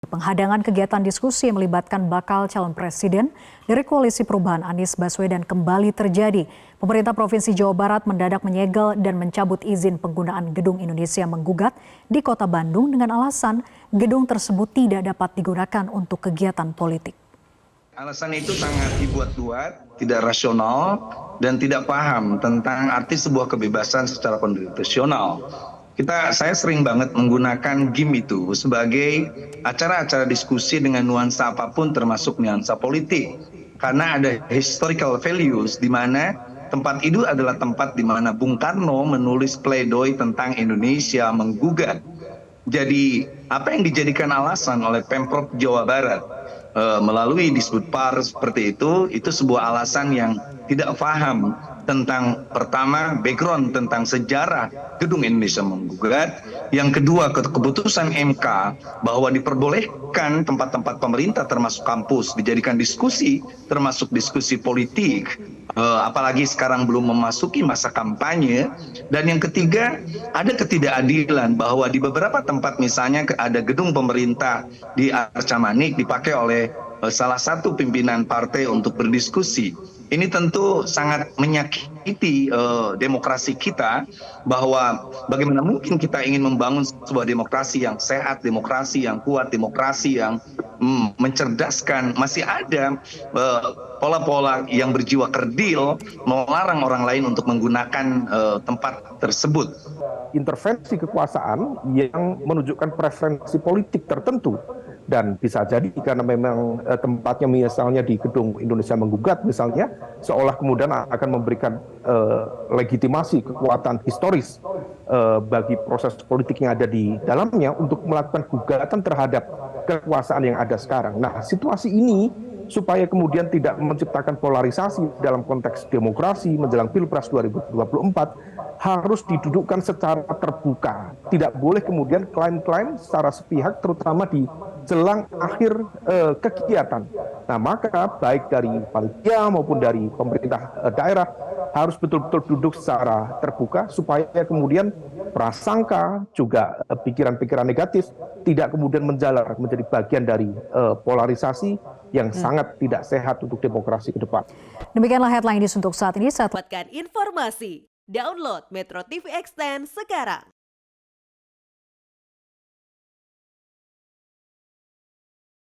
Penghadangan kegiatan diskusi yang melibatkan bakal calon presiden dari Koalisi Perubahan Anies Baswedan kembali terjadi. Pemerintah Provinsi Jawa Barat mendadak menyegel dan mencabut izin penggunaan Gedung Indonesia Menggugat di Kota Bandung dengan alasan gedung tersebut tidak dapat digunakan untuk kegiatan politik. Alasan itu sangat dibuat-buat, tidak rasional, dan tidak paham tentang arti sebuah kebebasan secara konstitusional. Saya sering banget menggunakan GIM itu sebagai acara-acara diskusi dengan nuansa apapun termasuk nuansa politik. Karena ada historical values di mana tempat itu adalah tempat di mana Bung Karno menulis pledoi tentang Indonesia menggugat. Jadi apa yang dijadikan alasan oleh Pemprov Jawa Barat melalui Disbudpar seperti itu sebuah alasan yang tidak paham tentang pertama background tentang sejarah Gedung Indonesia Menggugat, yang kedua keputusan MK bahwa diperbolehkan tempat-tempat pemerintah termasuk kampus dijadikan diskusi termasuk diskusi politik, apalagi sekarang belum memasuki masa kampanye, dan yang ketiga ada ketidakadilan bahwa di beberapa tempat misalnya ada gedung pemerintah di Arca Manik dipakai oleh salah satu pimpinan partai untuk berdiskusi. Ini tentu sangat menyakiti demokrasi kita, bahwa bagaimana mungkin kita ingin membangun sebuah demokrasi yang sehat, demokrasi yang kuat, demokrasi yang mencerdaskan, masih ada pola-pola yang berjiwa kerdil melarang orang lain untuk menggunakan tempat tersebut. Intervensi kekuasaan yang menunjukkan preferensi politik tertentu, dan bisa jadi karena memang tempatnya misalnya di Gedung Indonesia Menggugat misalnya, seolah kemudian akan memberikan legitimasi kekuatan historis bagi proses politik yang ada di dalamnya untuk melakukan gugatan terhadap kekuasaan yang ada sekarang. Nah, situasi ini supaya kemudian tidak menciptakan polarisasi dalam konteks demokrasi menjelang Pilpres 2024 harus didudukkan secara terbuka. Tidak boleh kemudian klaim-klaim secara sepihak, terutama di jelang akhir kegiatan. Nah, maka baik dari panitia maupun dari pemerintah daerah harus betul-betul duduk secara terbuka supaya kemudian prasangka juga pikiran-pikiran negatif tidak kemudian menjalar menjadi bagian dari polarisasi yang sangat tidak sehat untuk demokrasi ke depan. Demikianlah headline news untuk saat ini. Dapatkan informasi, download Metro TV Extend sekarang.